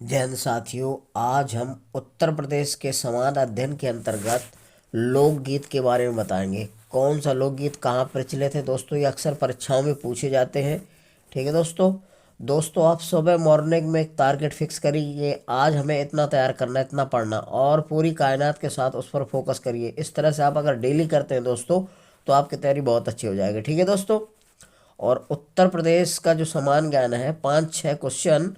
जय हिंद साथियों। आज हम उत्तर प्रदेश के समाज अध्ययन के अंतर्गत लोकगीत के बारे में बताएंगे। कौन सा लोकगीत कहाँ प्रचलित है दोस्तों, ये अक्सर परीक्षाओं में पूछे जाते हैं। ठीक है दोस्तों। दोस्तों आप सुबह मॉर्निंग में एक टारगेट फिक्स करिए, आज हमें इतना तैयार करना, इतना पढ़ना, और पूरी कायनात के साथ उस पर फोकस करिए। इस तरह से आप अगर डेली करते हैं दोस्तों तो आपकी तैयारी बहुत अच्छी हो जाएगी। ठीक है दोस्तों। और उत्तर प्रदेश का जो समान ज्ञान है, 5-6 क्वेश्चन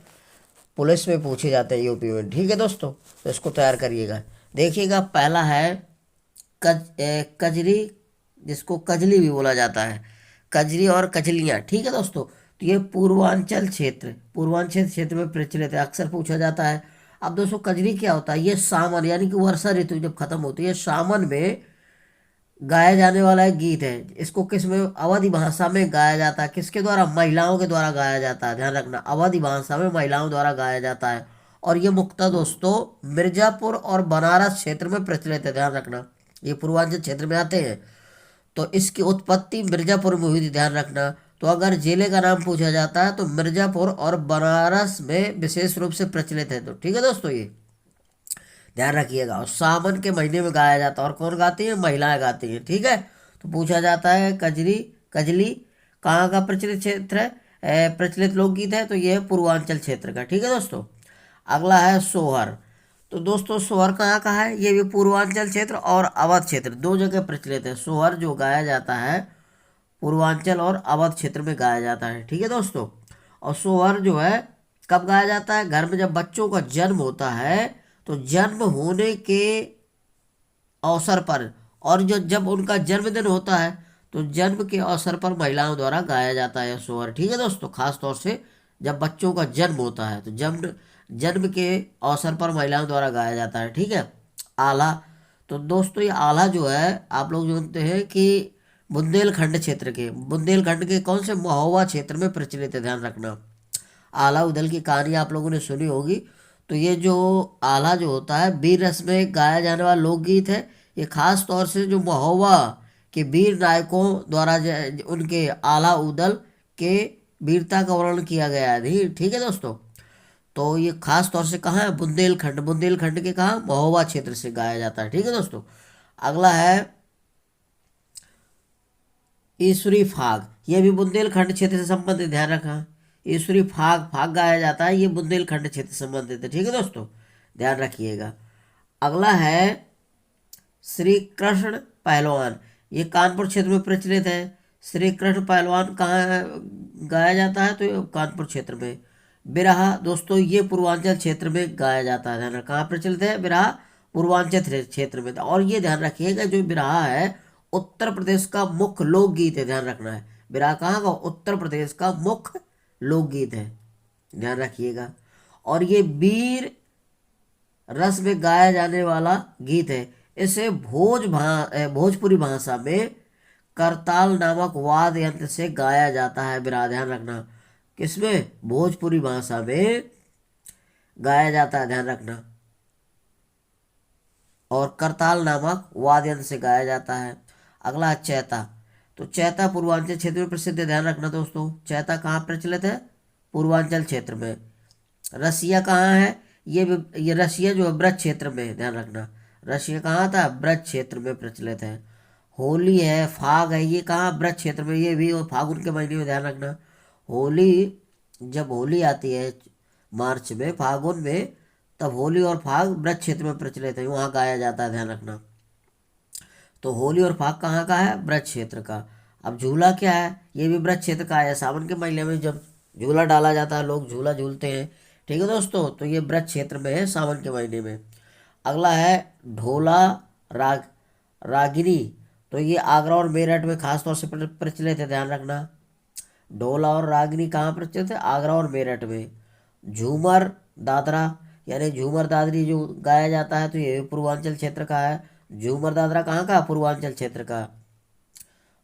पुलिस में पूछे जाते हैं यूपी में। ठीक है दोस्तों, तो इसको तैयार करिएगा। देखिएगा, पहला है कजरी, जिसको कजली भी बोला जाता है। कजरी और कजलियाँ। ठीक है दोस्तों, तो ये पूर्वांचल क्षेत्र में प्रचलित है, अक्सर पूछा जाता है। अब दोस्तों कजरी क्या होता है, ये सावन यानी कि वर्षा ऋतु जब खत्म होती है, सावन में गाया जाने वाला एक गीत है। इसको किस में, अवधि भाषा में गाया जाता है। किसके द्वारा? महिलाओं के द्वारा गाया जाता है। ध्यान रखना, अवधि भाषा में महिलाओं द्वारा गाया जाता है। और ये मुख्यतः दोस्तों मिर्जापुर और बनारस क्षेत्र में प्रचलित है। ध्यान रखना, ये पूर्वांचल क्षेत्र में आते हैं। तो इसकी उत्पत्ति मिर्जापुर में हुई थी। ध्यान रखना। तो अगर जिले का नाम पूछा जाता है तो मिर्जापुर और बनारस में विशेष रूप से प्रचलित है। तो ठीक है दोस्तों, ये ध्यान रखिएगा। और सावन के महीने में गाया जाता है। और कौन गाती है? महिलाएं गाती हैं। ठीक है। तो पूछा जाता है कजरी, कजली कहाँ का प्रचलित क्षेत्र है, प्रचलित लोकगीत है, तो ये है पूर्वांचल क्षेत्र का। ठीक है दोस्तों। अगला है सोहर। तो दोस्तों सोहर कहाँ का है? ये भी पूर्वांचल क्षेत्र और अवध क्षेत्र दो जगह प्रचलित है। सोहर जो गाया जाता है पूर्वांचल और अवध क्षेत्र में गाया जाता है। ठीक है दोस्तों। और सोहर जो है कब गाया जाता है? घर में जब बच्चों का जन्म होता है, तो जन्म होने के अवसर पर, और जो जब उनका जन्मदिन होता है तो जन्म के अवसर पर महिलाओं द्वारा गाया जाता है सोहर। ठीक है दोस्तों। खास तौर से जब बच्चों का जन्म होता है तो जन्म जन्म के अवसर पर महिलाओं द्वारा गाया जाता है। ठीक है। आला। तो दोस्तों ये आला जो है, आप लोग जानते हैं कि बुंदेलखंड के कौन से महोबा क्षेत्र में प्रचलित है। ध्यान रखना, आला उदल की कहानी आप लोगों ने सुनी होगी। तो ये जो आला जो होता है वीर रस में गाया जाने वाला लोकगीत है। ये खास तौर से जो महोबा के वीर नायकों द्वारा उनके आला उदल के वीरता का वर्णन किया गया है। ठीक है दोस्तों। तो ये खास तौर से कहाँ है? बुंदेलखंड के कहाँ? महोबा क्षेत्र से गाया जाता है। ठीक है दोस्तों। अगला है ईश्वरी फाग। ये भी बुंदेलखंड क्षेत्र से संबंधित। ध्यान रखा, ईश्वरी फाग फाग गाया जाता है, ये बुंदेलखंड क्षेत्र से संबंधित है। ठीक है दोस्तों, ध्यान रखिएगा। अगला है श्री कृष्ण पहलवान। ये कानपुर क्षेत्र में प्रचलित है। श्री कृष्ण पहलवान कहाँ गाया जाता है? तो ये कानपुर क्षेत्र में। बिरहा दोस्तों ये पूर्वांचल क्षेत्र में गाया जाता है। ध्यान रखना, कहाँ प्रचलित है बिरहा? पूर्वांचल क्षेत्र में। और ये ध्यान रखिएगा, जो बिरहा है उत्तर प्रदेश का मुख्य लोकगीत है। ध्यान रखना है, बिरहा कहाँ का? उत्तर प्रदेश का मुख्य लोकगीत है। ध्यान रखिएगा। और ये वीर रस में गाया जाने वाला गीत है। इसे भोजपुरी भाषा में करताल नामक वाद्य यंत्र से गाया जाता है। बिरहा ध्यान रखना, किसमें? भोजपुरी भाषा में गाया जाता है। ध्यान रखना। और करताल नामक वाद्य यंत्र से गाया जाता है। अगला है चैता। तो चैता पूर्वांचल क्षेत्र में प्रसिद्ध है। ध्यान रखना दोस्तों, चैता कहाँ प्रचलित है? पूर्वांचल क्षेत्र में। रसिया कहाँ है? ये रसिया जो है ब्रज क्षेत्र में है। ध्यान रखना, रसिया कहाँ था? ब्रज क्षेत्र में प्रचलित है। होली है, फाग है, ये कहाँ? ब्रज क्षेत्र में। ये भी फागुन के महीने में। ध्यान रखना, होली, जब होली आती है मार्च में, फागुन में, तब होली और फाग ब्रज क्षेत्र में प्रचलित है, वहाँ गाया जाता है। ध्यान रखना। तो होली और फाग कहाँ का है? ब्रज क्षेत्र का। अब झूला क्या है? ये भी ब्रज क्षेत्र का है। सावन के महीने में जब झूला डाला जाता है, लोग झूला झूलते हैं। ठीक है दोस्तों, तो ये ब्रज क्षेत्र में है, सावन के महीने में। अगला है ढोला राग रागिनी। तो ये आगरा और मेरठ में खास तौर से प्रचलित है। ध्यान रखना, ढोला और रागिनी कहाँ प्रचलित है? आगरा और मेरठ में। झूमर दादरा, यानी झूमर दादरी जो गाया जाता है, तो ये पूर्वांचल क्षेत्र का है। झूमर दादरा कहाँ का? पूर्वांचल क्षेत्र का।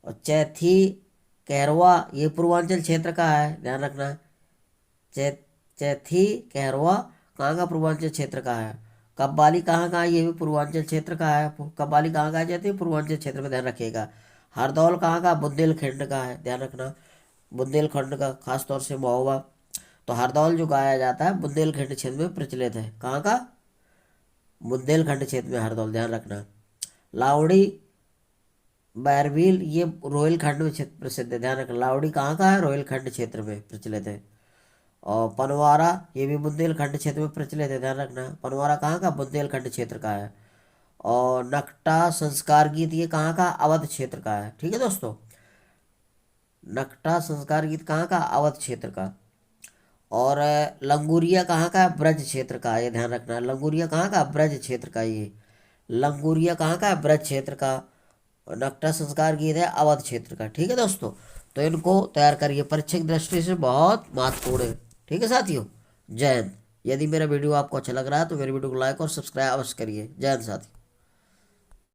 और चैथी कहरवा, ये पूर्वांचल क्षेत्र का है। ध्यान रखना, चै चैथी कहरवा कहाँ का? पूर्वांचल क्षेत्र का है। कव्वाली कहाँ का है? ये भी पूर्वांचल क्षेत्र का है। कव्वाली कहाँ गाई जाती है? पूर्वांचल क्षेत्र में। ध्यान रखिएगा। हरदौल कहाँ का? बुंदेलखंड का है। ध्यान रखना, बुंदेलखंड का, खास तौर से महोबा। तो हरदौल जो गाया जाता है बुंदेलखंड क्षेत्र में प्रचलित है। कहाँ का? बुंदेलखंड क्षेत्र में हरदौल, ध्यान रखना। लावड़ी बैरबील ये रोहिलखंड में क्षेत्र प्रसिद्ध है, ध्यान रखना। लावड़ी कहाँ का है? रोहिलखंड क्षेत्र में प्रचलित है। और पनवारा ये भी बुंदेलखंड क्षेत्र में प्रचलित है, ध्यान रखना। पनवारा कहाँ का? बुंदेलखंड क्षेत्र का है। और नकटा संस्कार गीत ये कहाँ का? अवध क्षेत्र का है। ठीक है दोस्तों, नकटा संस्कार गीत कहाँ का? अवध क्षेत्र का। और लंगूरिया कहाँ का? ब्रज क्षेत्र का, ये ध्यान रखना। लंगूरिया कहाँ का? ब्रज क्षेत्र का। ये लंगूरिया कहाँ का? ब्रज क्षेत्र का। और नकटा संस्कार गीत है अवध क्षेत्र का। ठीक है दोस्तों, तो इनको तैयार करिए, परीक्षा की दृष्टि से बहुत महत्वपूर्ण है। ठीक है साथियों, जय हिंद। यदि मेरा वीडियो आपको अच्छा लग रहा है तो मेरे वीडियो को लाइक और सब्सक्राइब अवश्य करिए। जय हिंद साथियों।